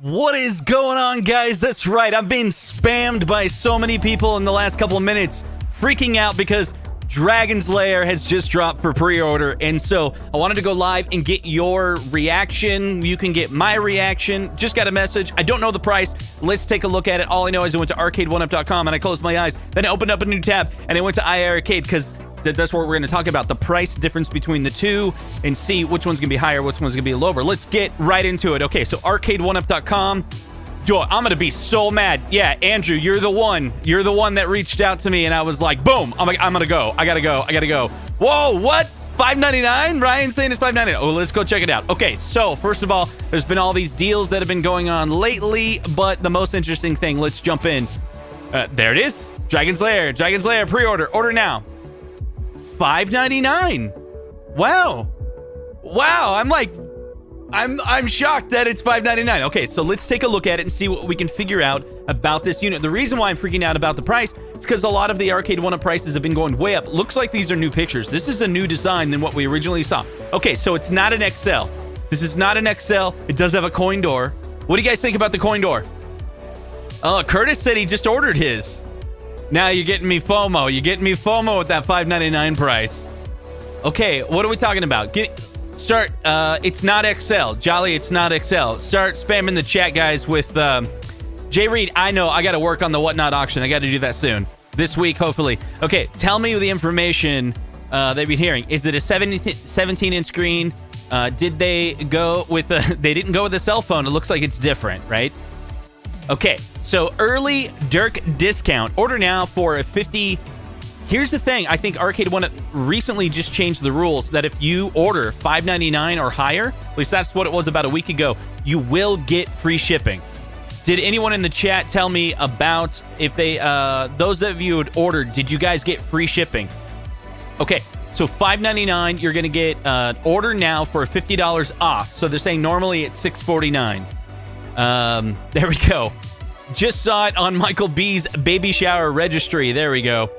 What is going on, guys? That's right, I've been spammed by so many people in the last couple of minutes, freaking out because Dragon's Lair has just dropped for pre-order, and so I wanted to go live and get your reaction. You can get my reaction. Just got a message. I don't know the price. Let's take a look at it. All I know is I went to arcade1up.com and I closed my eyes. Then I opened up a new tab and I went to iArcade because that's what we're going to talk about, the price difference between the two and see which one's going to be higher, which one's going to be lower. Let's get right into it. Okay, so arcade1up.com. Dude, I'm going to be so mad. Yeah, Andrew, you're the one. You're the one that reached out to me, and I was like, boom. I'm going to go. I got to go. Whoa, what? $5.99? Ryan's saying it's $5.99. Oh, let's go check it out. Okay, so first of all, there's been all these deals that have been going on lately, but the most interesting thing, let's jump in. There it is. Dragon's Lair pre-order. Order now. $5.99. Wow. I'm shocked that it's $5.99. Okay, so let's take a look at it and see what we can figure out about this unit. The reason why I'm freaking out about the price is because a lot of the Arcade 1-Up prices have been going way up. Looks like these are new pictures. This is a new design than what we originally saw. Okay, so it's not an XL. This is not an XL. It does have a coin door. What do you guys think about the coin door? Oh, Curtis said he just ordered his. Now you're getting me FOMO. You're getting me FOMO with that $5.99 price. Okay, what are we talking about? It's not XL. Jolly, it's not XL. Start spamming the chat, guys, with Jay Reed. I know, I got to work on the Whatnot auction. I got to do that soon. This week, hopefully. Okay, tell me the information they've been hearing. Is it a 17-inch screen? Did they go with they didn't go with a cell phone. It looks like it's different, right? Okay, so early Dirk discount. Order now for a 50. Here's the thing. I think Arcade 1 recently just changed the rules that if you order $5.99 or higher, at least that's what it was about a week ago, you will get free shipping. Did anyone in the chat tell me about if they, those of you who had ordered, did you guys get free shipping? Okay, so $5.99, you're going to get order now for $50 off. So they're saying normally it's $6.49. There we go. Just saw it on Michael B's baby shower registry. There we go.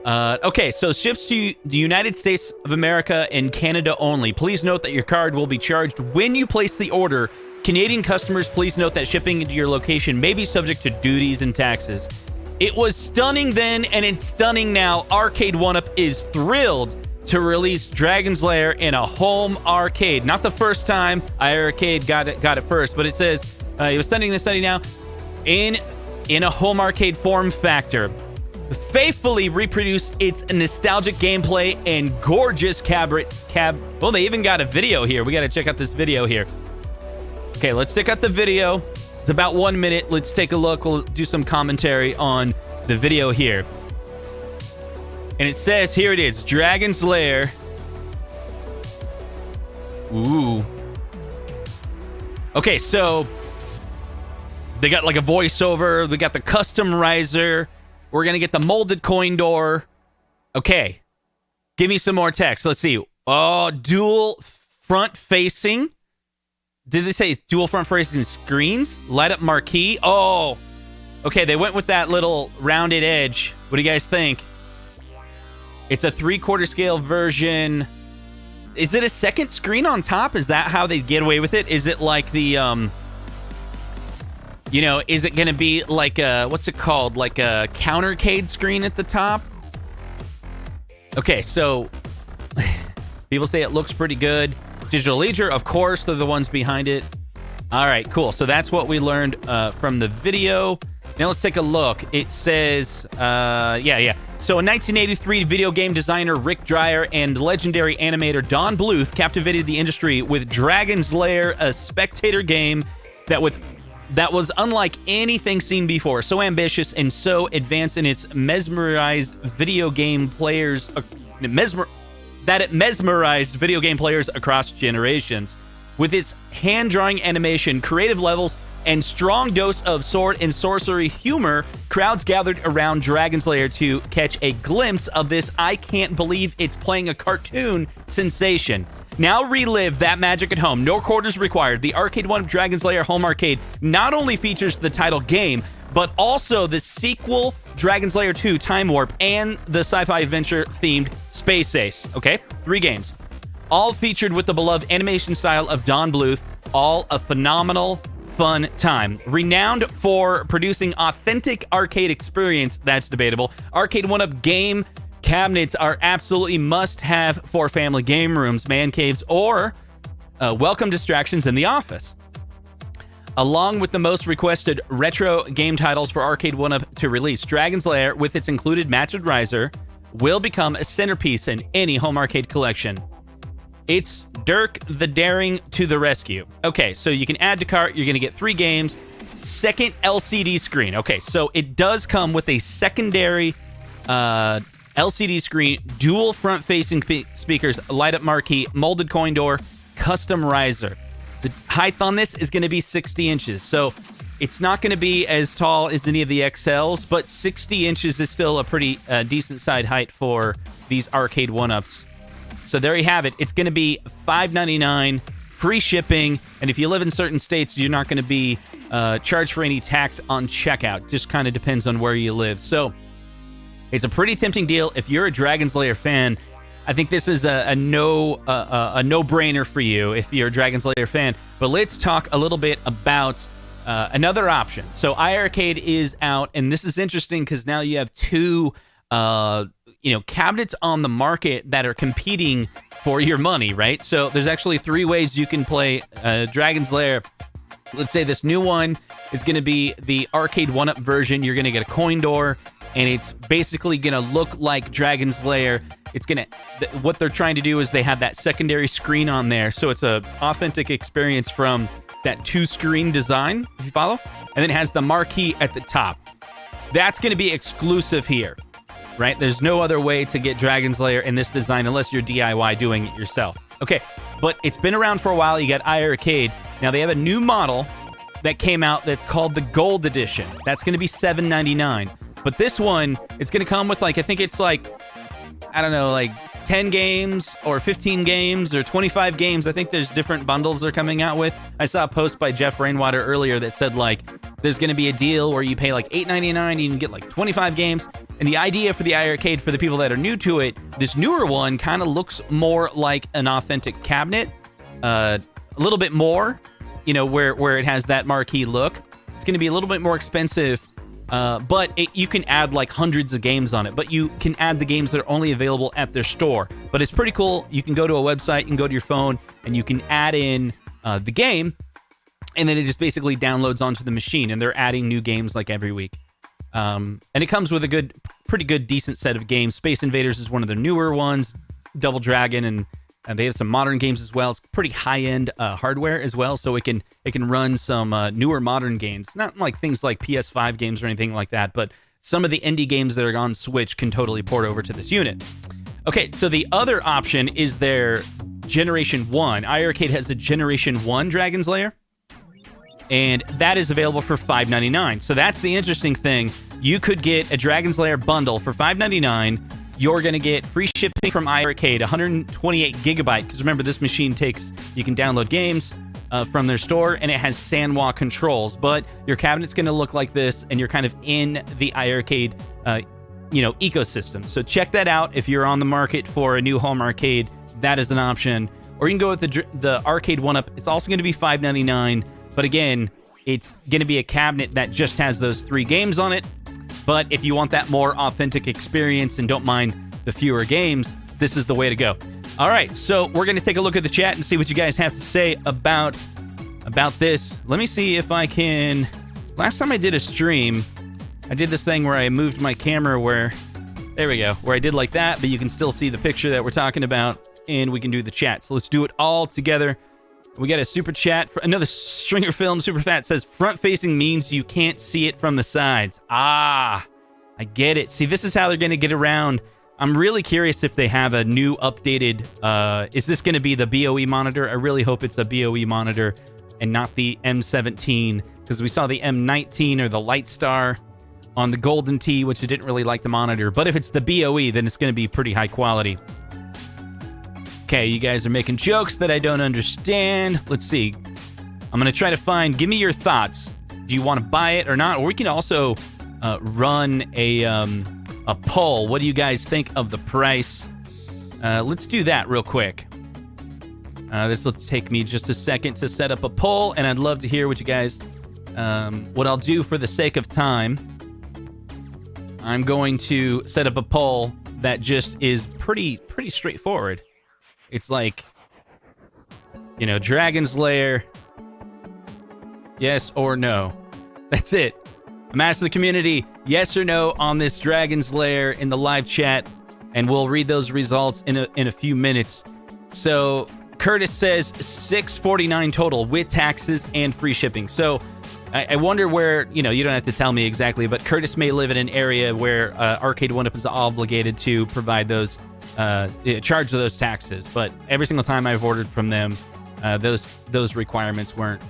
Okay, so ships to the United States of America and Canada only. Please note that your card will be charged when you place the order. Canadian customers, please note that shipping to your location may be subject to duties and taxes. It was stunning then, and it's stunning now. Arcade 1-Up is thrilled to release Dragon's Lair in a home arcade. Not the first time iArcade got it first, but it says it was stunning then, stunning now in a home arcade form factor. Faithfully reproduced its nostalgic gameplay and gorgeous well, they even got a video here. We got to check out this video here. Okay, let's check out the video. It's about 1 minute. Let's take a look. We'll do some commentary on the video here. And it says, here it is, Dragon's Lair. Ooh. Okay, so they got like a voiceover. We got the custom riser. We're going to get the molded coin door. Okay. Give me some more text. Let's see. Oh, dual front facing. Did they say dual front facing screens? Light up marquee. Oh. Okay, they went with that little rounded edge. What do you guys think? It's a 3/4 scale version. Is it a second screen on top? Is that how they get away with it? Is it like the you know, is it going to be like a, what's it called? Like a countercade screen at the top? Okay, so people say it looks pretty good. Digital Leisure, of course, they're the ones behind it. All right, cool. So that's what we learned from the video. Now let's take a look. It says, yeah. So in 1983, video game designer Rick Dreyer and legendary animator Don Bluth captivated the industry with Dragon's Lair, a spectator game that was unlike anything seen before, so ambitious and so advanced in its mesmerized video game players across generations. With its hand-drawing animation, creative levels, and strong dose of sword and sorcery humor, crowds gathered around Dragon's Lair to catch a glimpse of this I can't believe it's playing a cartoon sensation. Now relive that magic at home. No quarters required. The Arcade 1 Dragon's Lair Home Arcade not only features the title game, but also the sequel Dragon's Lair 2 Time Warp and the sci-fi adventure-themed Space Ace. Okay? 3 games. All featured with the beloved animation style of Don Bluth. All a phenomenal fun time. Renowned for producing authentic arcade experience, that's debatable. Arcade 1-Up game cabinets are absolutely must-have for family game rooms, man caves, or welcome distractions in the office. Along with the most requested retro game titles for Arcade 1-Up to release, Dragon's Lair, with its included matched riser, will become a centerpiece in any home arcade collection. It's Dirk the Daring to the rescue. Okay, so you can add to cart. You're going to get 3 games. Second LCD screen. Okay, so it does come with a secondary LCD screen, dual front-facing speakers, light-up marquee, molded coin door, custom riser. The height on this is going to be 60 inches, so it's not going to be as tall as any of the XLs, but 60 inches is still a pretty decent side height for these Arcade 1-Ups. So there you have it. It's going to be $5.99, free shipping, and if you live in certain states, you're not going to be charged for any tax on checkout. Just kind of depends on where you live. So it's a pretty tempting deal. If you're a Dragon's Lair fan, I think this is a no-brainer for you if you're a Dragon's Lair fan. But let's talk a little bit about another option. So iArcade is out, and this is interesting because now you have 2 cabinets on the market that are competing for your money, right? So there's actually 3 ways you can play Dragon's Lair. Let's say this new one is going to be the Arcade 1-Up version. You're going to get a coin door, and it's basically going to look like Dragon's Lair. It's going to... What they're trying to do is they have that secondary screen on there, so it's an authentic experience from that 2-screen design, if you follow, and then it has the marquee at the top. That's going to be exclusive here, right? There's no other way to get Dragon's Lair in this design unless you're DIY doing it yourself. Okay, but it's been around for a while. You got iArcade. Now, they have a new model that came out that's called the Gold Edition. That's going to be $7.99. But this one, it's going to come with, I think it's 10 games or 15 games or 25 games. I think there's different bundles they're coming out with. I saw a post by Jeff Rainwater earlier that said, there's going to be a deal where you pay $8.99, you can get 25 games. And the idea for the iArcade, for the people that are new to it, this newer one kind of looks more like an authentic cabinet. A little bit more, where it has that marquee look. It's going to be a little bit more expensive. But you can add hundreds of games on it, but you can add the games that are only available at their store. But it's pretty cool. You can go to a website, you can go to your phone, and you can add in the game, and then it just basically downloads onto the machine, and they're adding new games every week. And it comes with a pretty good, decent set of games. Space Invaders is one of the newer ones, Double Dragon, and they have some modern games as well. It's pretty high-end hardware as well, so it can run some newer modern games. Not things like PS5 games or anything like that, but some of the indie games that are on Switch can totally port over to this unit. Okay, so the other option is their Generation 1. iArcade has the Generation 1 Dragon's Lair, and that is available for $5.99. So that's the interesting thing. You could get a Dragon's Lair bundle for $5.99. You're going to get free shipping from iArcade, 128 gigabyte, because remember, this machine you can download games from their store, and it has Sanwa controls, but your cabinet's going to look like this, and you're kind of in the iArcade, ecosystem. So check that out if you're on the market for a new home arcade. That is an option. Or you can go with the Arcade 1-Up. It's also going to be $5.99, but again, it's going to be a cabinet that just has those 3 games on it. But if you want that more authentic experience and don't mind the fewer games, this is the way to go. All right, so we're going to take a look at the chat and see what you guys have to say about this. Let me see if I can... Last time I did a stream, I did this thing where I moved my camera where... There we go, where I did like that, but you can still see the picture that we're talking about, and we can do the chat. So let's do it all together. We got a super chat. For another Stringer Film Super Fat says, front-facing means you can't see it from the sides. Ah, I get it. See, this is how they're going to get around. I'm really curious if they have a new updated... is this going to be the BOE monitor? I really hope it's a BOE monitor and not the M17, because we saw the M19 or the Lightstar on the Golden Tee, which I didn't really like the monitor. But if it's the BOE, then it's going to be pretty high quality. Okay, you guys are making jokes that I don't understand. Let's see. I'm going to try to find... Give me your thoughts. Do you want to buy it or not? Or we can also run a poll. What do you guys think of the price? Let's do that real quick. This will take me just a second to set up a poll, and I'd love to hear what you guys, what I'll do for the sake of time. I'm going to set up a poll that just is pretty straightforward. It's like, you know, Dragon's Lair, yes or no. That's it. I'm asking the community yes or no on this Dragon's Lair in the live chat, and we'll read those results in a few minutes. So Curtis says $649 total with taxes and free shipping. So I wonder where, you know, you don't have to tell me exactly, but Curtis may live in an area where Arcade 1UP is obligated to provide those, charge those taxes. But every single time I've ordered from them, those requirements weren't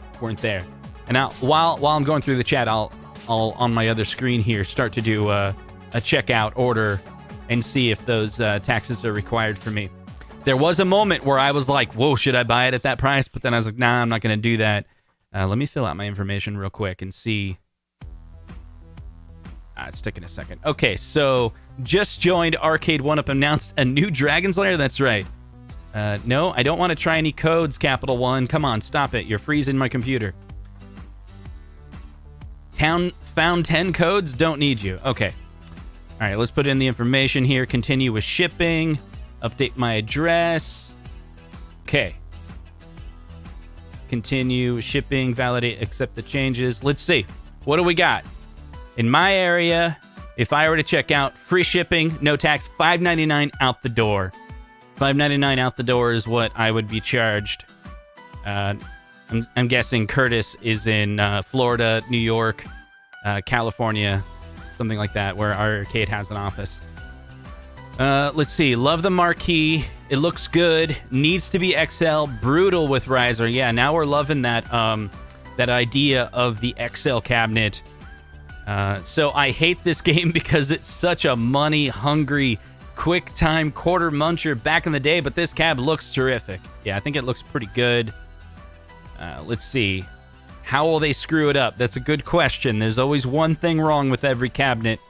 there. And now, while I'm going through the chat, I'll on my other screen here start to do a checkout order and see if those taxes are required for me. There was a moment where I was like, whoa, should I buy it at that price? But then I was like, nah, I'm not going to do that. Let me fill out my information real quick and see. It's taking a second. Okay, so just joined Arcade 1UP, announced a new Dragon's Lair. That's right. No, I don't want to try any codes, Capital One. Come on, stop it. You're freezing my computer. Found 10 codes? Don't need you. Okay. All right, let's put in the information here. Continue with shipping. Update my address. Okay. Continue with shipping. Validate. Accept the changes. Let's see. What do we got? In my area, if I were to check out, free shipping, no tax, $5.99 out the door. $5.99 out the door is what I would be charged. I'm guessing Curtis is in Florida, New York, California, something like that, where our arcade has an office. Let's see. Love the marquee. It looks good. Needs to be XL. Brutal with riser. Yeah, now we're loving that that idea of the XL cabinet. So I hate this game because it's such a money-hungry, quick-time quarter muncher back in the day, but this cab looks terrific. Yeah, I think it looks pretty good. Let's see. How will they screw it up? That's a good question. There's always one thing wrong with every cabinet.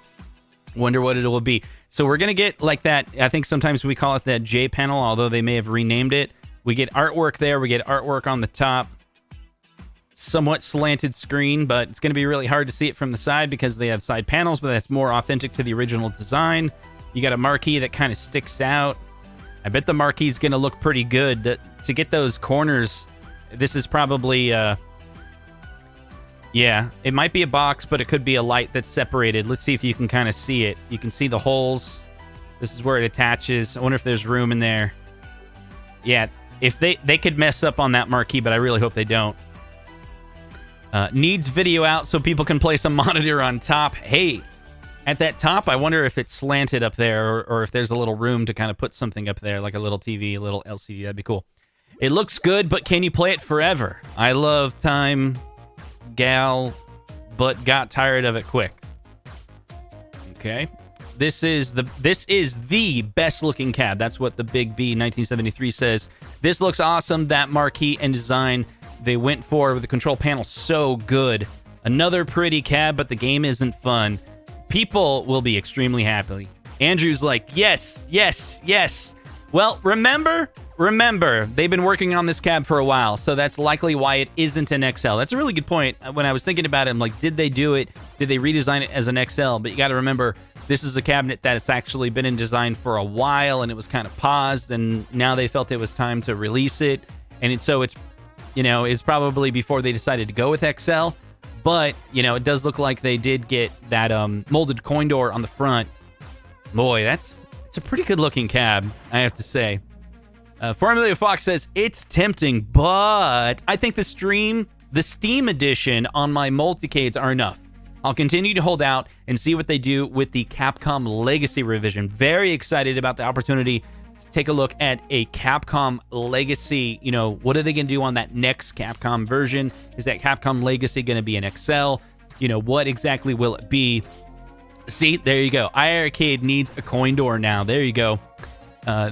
Wonder what it will be. So we're going to get like that. I think sometimes we call it that J panel, although they may have renamed it. We get artwork there. We get artwork on the top. Somewhat slanted screen, but it's going to be really hard to see it from the side because they have side panels, but that's more authentic to the original design. You got a marquee that kind of sticks out. I bet the marquee is going to look pretty good. To get those corners, this is probably... yeah, it might be a box, but it could be a light that's separated. Let's see if you can kind of see it. You can see the holes. This is where it attaches. I wonder if there's room in there. Yeah, if they could mess up on that marquee, but I really hope they don't. Needs video out so people can place a monitor on top. Hey, at that top, I wonder if it's slanted up there or if there's a little room to kind of put something up there, like a little TV, a little LCD. That'd be cool. It looks good, but can you play it forever? I love time... gal, but got tired of it quick. Okay, this is the best looking cab. That's what the Big B 1973 says. This looks awesome. That marquee and design they went for with the control panel, so good. Another pretty cab, but the game isn't fun. People will be extremely happy. Andrew's like, yes, yes, yes. Well, remember, they've been working on this cab for a while, so that's likely why it isn't an XL. That's a really good point. When I was thinking about it, I'm like, did they do it? Did they redesign it as an XL? But you got to remember, this is a cabinet that's actually been in design for a while, and it was kind of paused, and now they felt it was time to release it. And so it's, you know, it's probably before they decided to go with XL. But, you know, it does look like they did get that molded coin door on the front. Boy, it's a pretty good-looking cab, I have to say. Formula Fox says, it's tempting, but I think the Steam edition on my multicades are enough. I'll continue to hold out and see what they do with the Capcom Legacy revision. Very excited about the opportunity to take a look at a Capcom Legacy. You know, what are they going to do on that next Capcom version? Is that Capcom Legacy going to be an XL? You know, what exactly will it be? See, there you go. iArcade needs a coin door now. There you go.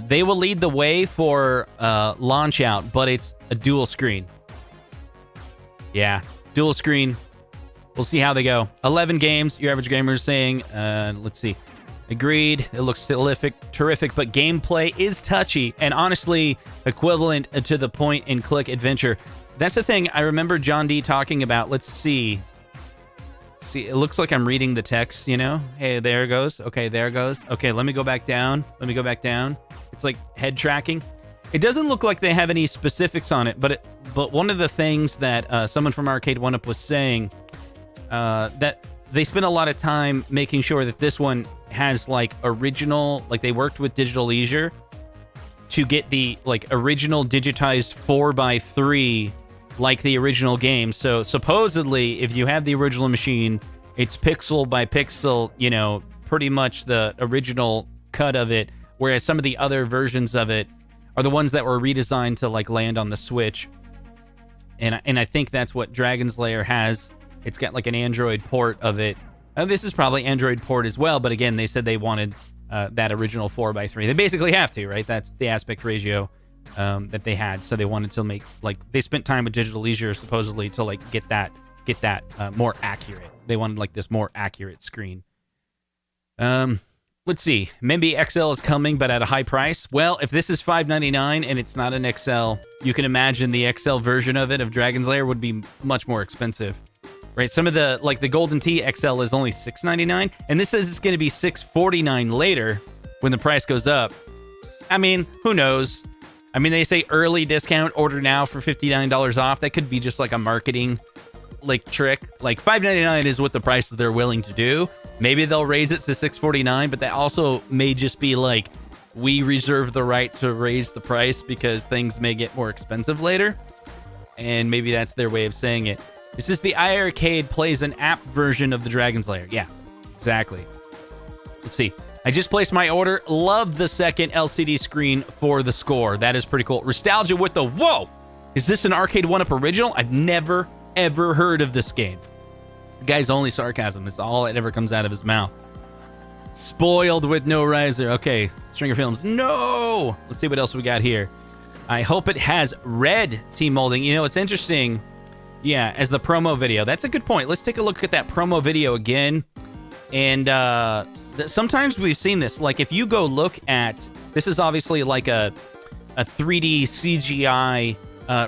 They will lead the way for launch out, but it's a dual screen. Yeah, dual screen. We'll see how they go. 11 games. Your average gamer is saying, let's see. Agreed. It looks terrific, but gameplay is touchy and honestly equivalent to the point-and-click adventure. That's the thing I remember John D talking about. Let's see. See, it looks like I'm reading the text, you know? Hey, there it goes. Okay, there it goes. Okay, let me go back down. Let me go back down. It's like head tracking. It doesn't look like they have any specifics on it, but one of the things that someone from Arcade 1UP was saying, that they spent a lot of time making sure that this one has like original, like they worked with Digital Leisure to get the like original digitized 4x3 like the original game. So supposedly if you have the original machine, it's pixel by pixel, you know, pretty much the original cut of it, whereas some of the other versions of it are the ones that were redesigned to like land on the Switch. And I think that's what Dragon's Lair has. It's got like an Android port of it. This is probably Android port as well, but again, they said they wanted that original 4x3. They basically have to, right? That's the aspect ratio that they had. So they wanted to make, like, they spent time with Digital Leisure supposedly to like get that more accurate. They wanted like this more accurate screen. Let's see. Maybe XL is coming, but at a high price. Well, if this is $599 and it's not an XL, you can imagine the XL version of it, of Dragon's Lair, would be much more expensive. Right, some of the, like the Golden Tee XL is only $699, and this says it's going to be $649 later when the price goes up. I mean, who knows? I mean, they say early discount, order now for $59 off. That could be just like a marketing like trick. Like $599 is what the price that they're willing to do. Maybe they'll raise it to $649, but that also may just be like, we reserve the right to raise the price because things may get more expensive later. And maybe that's their way of saying it. This is the iArcade plays an app version of the Dragon's Lair. Yeah, exactly. Let's see. I just placed my order. Love the second LCD screen for the score. That is pretty cool. Nostalgia with the... Whoa! Is this an Arcade 1UP original? I've never, ever heard of this game. The guy's only sarcasm. It's all that ever comes out of his mouth. Spoiled with no riser. Okay, Stringer Films. No! Let's see what else we got here. I hope it has red team molding. You know, it's interesting... Yeah, as the promo video. That's a good point. Let's take a look at that promo video again. And sometimes we've seen this. Like, if you go look at... This is obviously like a 3D CGI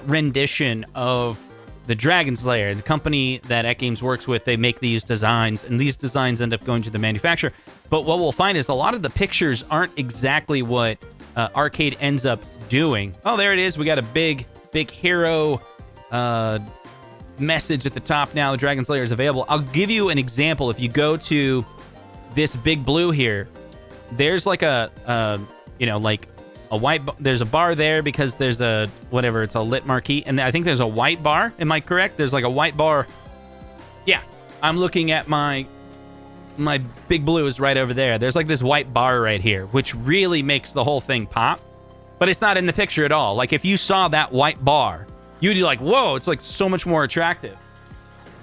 rendition of the Dragon's Lair. The company that AtGames works with, they make these designs. And these designs end up going to the manufacturer. But what we'll find is a lot of the pictures aren't exactly what Arcade ends up doing. Oh, there it is. We got a big hero... message at the top now. The Dragon's Lair is available. I'll give you an example. If you go to this big blue here, there's like a you know, like a white there's a bar there because there's a whatever, it's a lit marquee, and I think there's a white bar. Am I correct? There's like a white bar. Yeah, I'm looking at my big blue is right over there. There's like this white bar right here, which really makes the whole thing pop, but it's not in the picture at all. Like if you saw that white bar, you'd be like, whoa, it's like so much more attractive.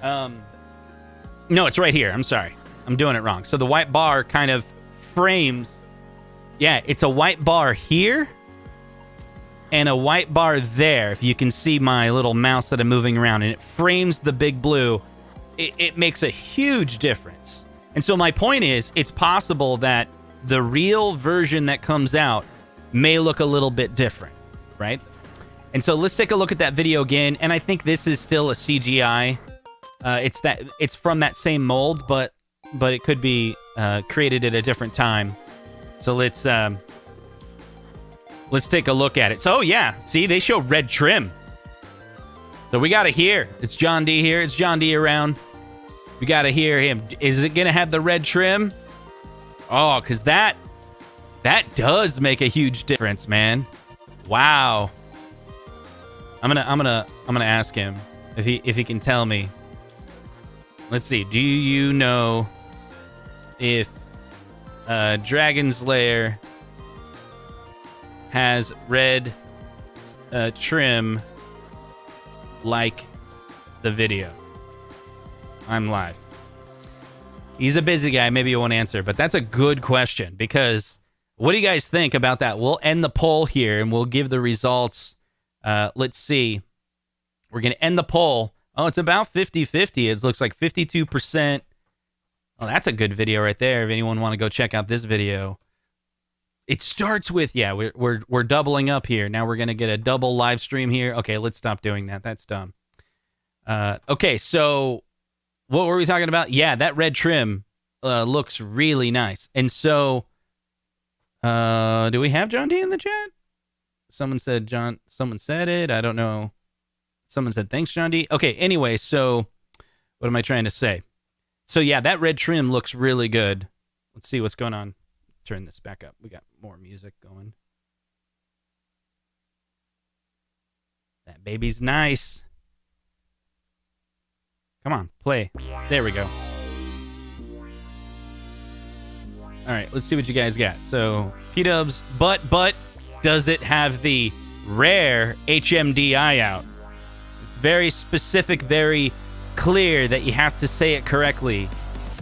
No, it's right here. I'm sorry. I'm doing it wrong. So the white bar kind of frames... Yeah, it's a white bar here and a white bar there. If you can see my little mouse that I'm moving around, and it frames the big blue. It makes a huge difference. And so my point is, it's possible that the real version that comes out may look a little bit different, right? And so let's take a look at that video again. And I think this is still a CGI. It's from that same mold, but it could be created at a different time. So let's take a look at it. So yeah, see, they show red trim. So we got it here. It's John D here. It's John D around. We got to hear him. Is it gonna have the red trim? Oh, because that does make a huge difference, man. Wow. I'm gonna ask him if he can tell me. Let's see. Do you know if Dragon's Lair has red trim like the video? I'm live. He's a busy guy. Maybe he won't answer, but that's a good question, because what do you guys think about that? We'll end the poll here and we'll give the results. Let's see. We're going to end the poll. Oh, it's about 50-50. It looks like 52% Oh, that's a good video right there. If anyone want to go check out this video. It starts with, yeah, we're doubling up here. Now we're going to get a double live stream here. Okay, let's stop doing that. That's dumb. Okay, so what were we talking about? Yeah, that red trim looks really nice. And so, do we have John D in the chat? Someone said it. I don't know. Someone said, thanks, John D. Okay, anyway, so what am I trying to say? So, yeah, that red trim looks really good. Let's see what's going on. Turn this back up. We got more music going. That baby's nice. Come on, play. There we go. All right, let's see what you guys got. So, P-dubs, but does it have the rare HMDI out? It's very specific, very clear that you have to say it correctly.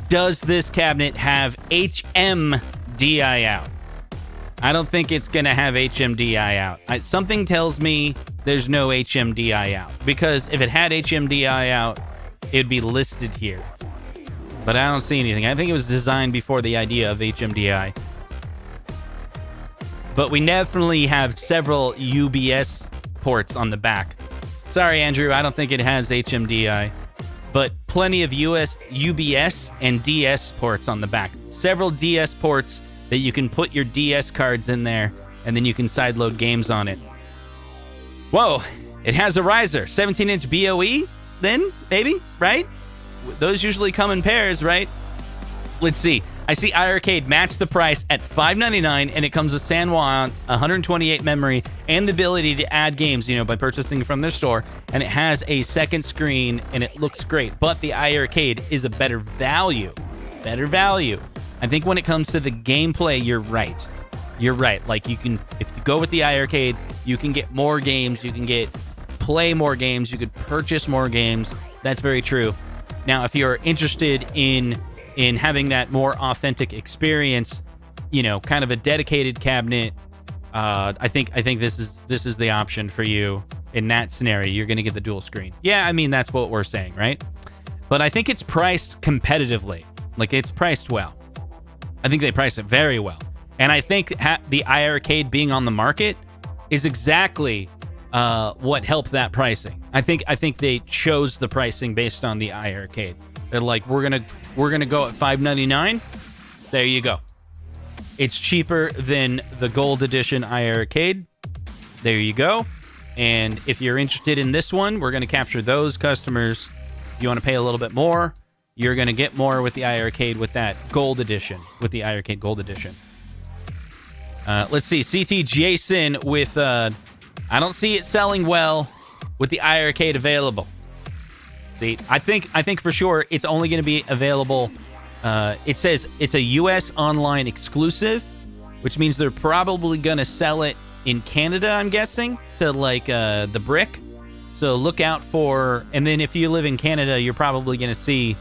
Does this cabinet have HMDI out? I don't think it's going to have HMDI out. Something tells me there's no HMDI out. Because if it had HMDI out, it'd be listed here. But I don't see anything. I think it was designed before the idea of HMDI. But we definitely have several UBS ports on the back. Sorry, Andrew, I don't think it has HMDI. But plenty of UBS and DS ports on the back. Several DS ports that you can put your DS cards in there, and then you can sideload games on it. Whoa, it has a riser. 17-inch BOE then, maybe, right? Those usually come in pairs, right? Let's see. I see iArcade match the price at $5.99, and it comes with San Juan, 128 memory, and the ability to add games, by purchasing from their store. And it has a second screen, and it looks great. But the iArcade is a better value. Better value. I think when it comes to the gameplay, you're right. You're right. Like, if you go with the iArcade, you can get more games. You can play more games. You could purchase more games. That's very true. Now, if you're interested in having that more authentic experience, kind of a dedicated cabinet, I think this is the option for you in that scenario. You're going to get the dual screen. Yeah, I mean, that's what we're saying, right? But I think it's priced competitively. Like, it's priced well. I think they price it very well. And I think the iArcade being on the market is exactly what helped that pricing. I think they chose the pricing based on the iArcade. They're like, we're gonna go at $5.99. There you go. It's cheaper than the Gold Edition iArcade. There you go. And if you're interested in this one, we're gonna capture those customers. If you want to pay a little bit more, you're gonna get more with the iArcade with that Gold Edition, with the iArcade Gold Edition. Let's see, CT Jason with I don't see it selling well with the iArcade available. See, I think for sure it's only going to be available. It says it's a U.S. online exclusive, which means they're probably going to sell it in Canada, I'm guessing, to like the brick. So look out for, and then if you live in Canada, you're probably going to see,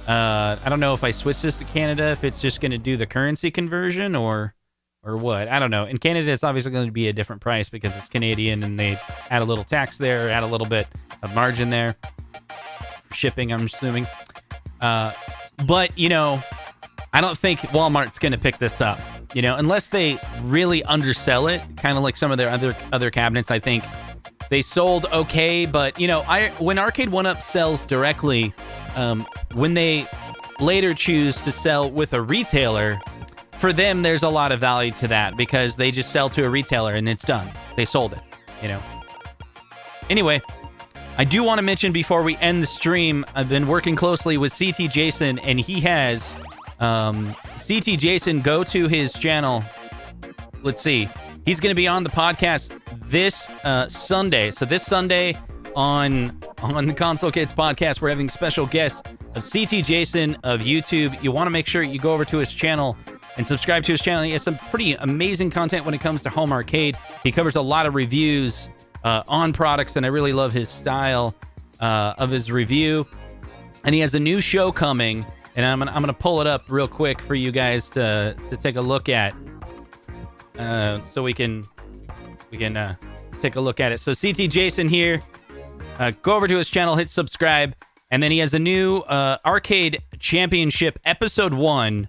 I don't know if I switch this to Canada, if it's just going to do the currency conversion or what. I don't know. In Canada, it's obviously going to be a different price because it's Canadian and they add a little tax there, add a little bit of margin there. Shipping, I'm assuming. But, I don't think Walmart's going to pick this up, unless they really undersell it, kind of like some of their other cabinets. I think they sold okay, but, when Arcade 1-Up sells directly, when they later choose to sell with a retailer, for them, there's a lot of value to that because they just sell to a retailer and it's done. They sold it, Anyway, I do want to mention before we end the stream, I've been working closely with CT Jason, and he has CT Jason, go to his channel. Let's see. He's going to be on the podcast this Sunday. So this Sunday on the Console Kids podcast, we're having special guests of CT Jason of YouTube. You want to make sure you go over to his channel and subscribe to his channel. He has some pretty amazing content when it comes to home arcade. He covers a lot of reviews on products, and I really love his style of his review. And he has a new show coming, and I'm gonna pull it up real quick for you guys to take a look at, so we can take a look at it. So CT Jason here, go over to his channel, hit subscribe, And then he has a new Arcade Championship Episode 1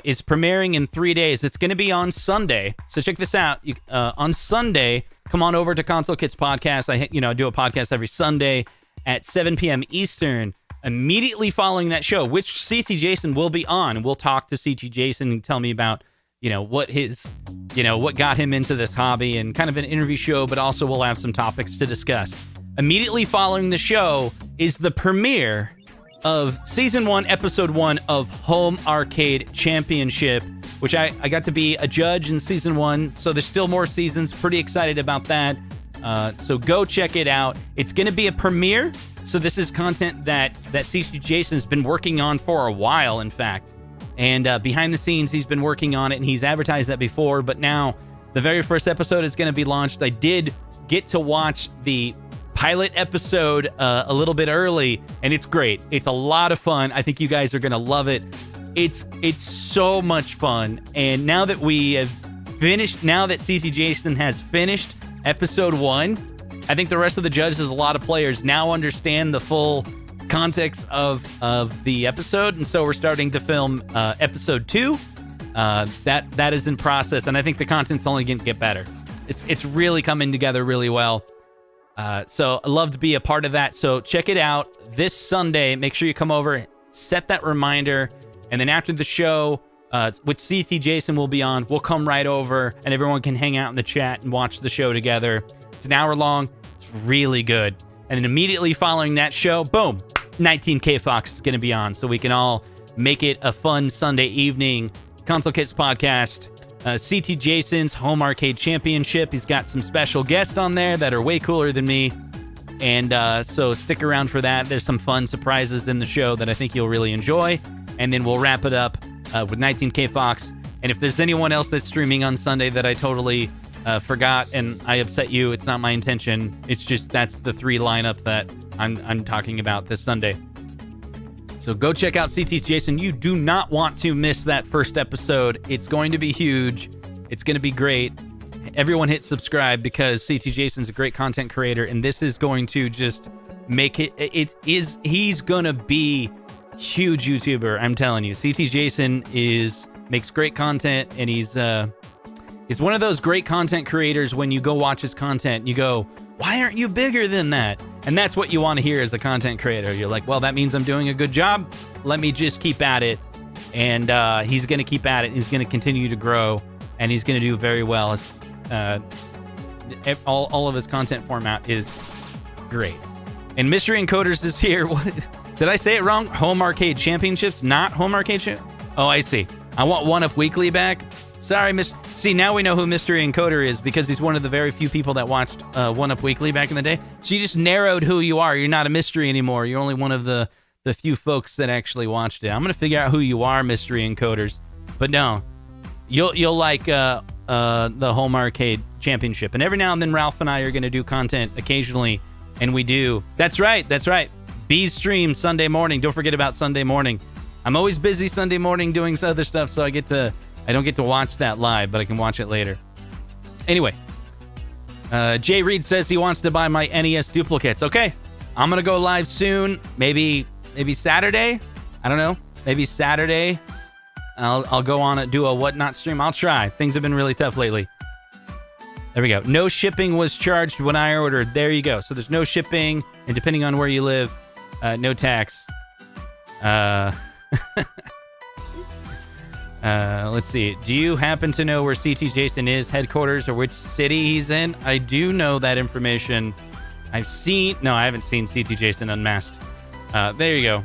is premiering in 3 days. It's going to be on Sunday. So check this out. On Sunday, come on over to Console Kits Podcast. I do a podcast every Sunday at 7 p.m. Eastern. Immediately following that show, which CT Jason will be on, and we'll talk to CT Jason and tell me about, what got him into this hobby, and kind of an interview show, but also we'll have some topics to discuss. Immediately following the show is the premiere of Season 1, Episode 1 of Home Arcade Championship, which I got to be a judge in Season 1, so there's still more seasons. Pretty excited about that. So go check it out. It's going to be a premiere, so this is content that CT Jason's been working on for a while, in fact. And behind the scenes, he's been working on it, and he's advertised that before, but now the very first episode is going to be launched. I did get to watch the pilot episode a little bit early, and it's great. It's a lot of fun. I think you guys are going to love it. It's so much fun. And now that CT Jason has finished Episode 1, I think the rest of the judges, a lot of players, now understand the full context of the episode, and so we're starting to film Episode 2. That is in process, and I think the content's only going to get better. It's really coming together really well. So I'd love to be a part of that. So check it out this Sunday. Make sure you come over, set that reminder, and then after the show, which CT Jason will be on, we'll come right over, and everyone can hang out in the chat and watch the show together. It's an hour long. It's really good. And then immediately following that show, boom, 19K Fox is going to be on, so we can all make it a fun Sunday evening. Console Kits Podcast, CT Jason's Home Arcade Championship. He's got some special guests on there that are way cooler than me. And so stick around for that. There's some fun surprises in the show that I think you'll really enjoy. And then we'll wrap it up with 19K Fox. And if there's anyone else that's streaming on Sunday that I totally forgot and I upset you, it's not my intention. It's just that's the 3 lineup that I'm talking about this Sunday. So go check out CT Jason. You do not want to miss that first episode. It's going to be huge. It's going to be great. Everyone hit subscribe because CT Jason's a great content creator, and this is going to just make he's going to be huge YouTuber. I'm telling you. CT Jason makes great content, and he's one of those great content creators. When you go watch his content, you go, why aren't you bigger than that? And that's what you want to hear as a content creator. You're like, well, that means I'm doing a good job. Let me just keep at it. And he's going to keep at it. He's going to continue to grow, and he's going to do very well. All of his content format is great. And Mystery Encoders is here. What did I say it wrong? Home Arcade Championships, not Home Arcade Oh, I see. I want One Up Weekly back. Sorry, See, now we know who Mystery Encoder is because he's one of the very few people that watched One Up Weekly back in the day. So you just narrowed who you are. You're not a mystery anymore. You're only one of the few folks that actually watched it. I'm going to figure out who you are, Mystery Encoders. But no, you'll like the Home Arcade Championship. And every now and then, Ralph and I are going to do content occasionally, and we do. That's right. B's stream Sunday morning. Don't forget about Sunday morning. I'm always busy Sunday morning doing some other stuff, so I don't get to watch that live, but I can watch it later. Anyway, Jay Reed says he wants to buy my NES duplicates. Okay, I'm going to go live soon. Maybe Saturday? I don't know. Maybe Saturday. I'll go on and do a Whatnot stream. I'll try. Things have been really tough lately. There we go. No shipping was charged when I ordered. There you go. So there's no shipping, and depending on where you live, no tax. Let's see. Do you happen to know where CT Jason is, headquarters, or which city he's in? I do know that information. I haven't seen CT Jason unmasked. There you go.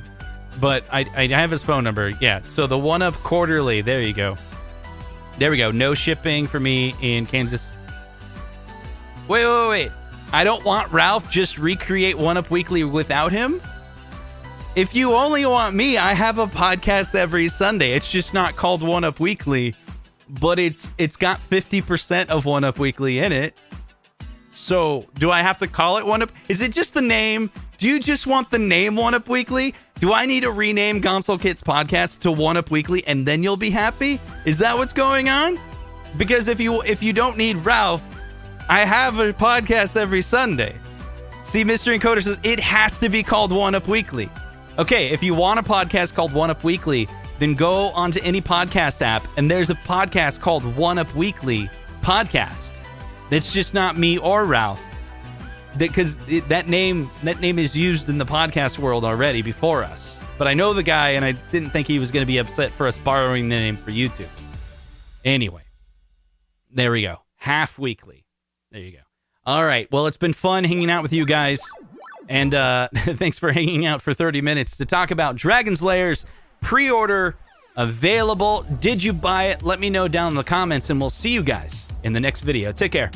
But I have his phone number. Yeah. So the One Up Quarterly. There you go. There we go. No shipping for me in Kansas. Wait. I don't want Ralph just recreate One Up Weekly without him. If you only want me, I have a podcast every Sunday. It's just not called One Up Weekly, but it's got 50% of One Up Weekly in it. So do I have to call it One Up? Is it just the name? Do you just want the name One Up Weekly? Do I need to rename Console Kits Podcast to One Up Weekly and then you'll be happy? Is that what's going on? Because if you don't need Ralph, I have a podcast every Sunday. See, Mr. Encoder says it has to be called One Up Weekly. Okay, if you want a podcast called One Up Weekly, then go onto any podcast app, and there's a podcast called One Up Weekly Podcast. That's just not me or Ralph. Because that name is used in the podcast world already before us. But I know the guy, and I didn't think he was going to be upset for us borrowing the name for YouTube. Anyway, there we go. Half Weekly. There you go. All right. Well, it's been fun hanging out with you guys. And thanks for hanging out for 30 minutes to talk about Dragon's Lair's pre-order available. Did you buy it? Let me know down in the comments, and we'll see you guys in the next video. Take care.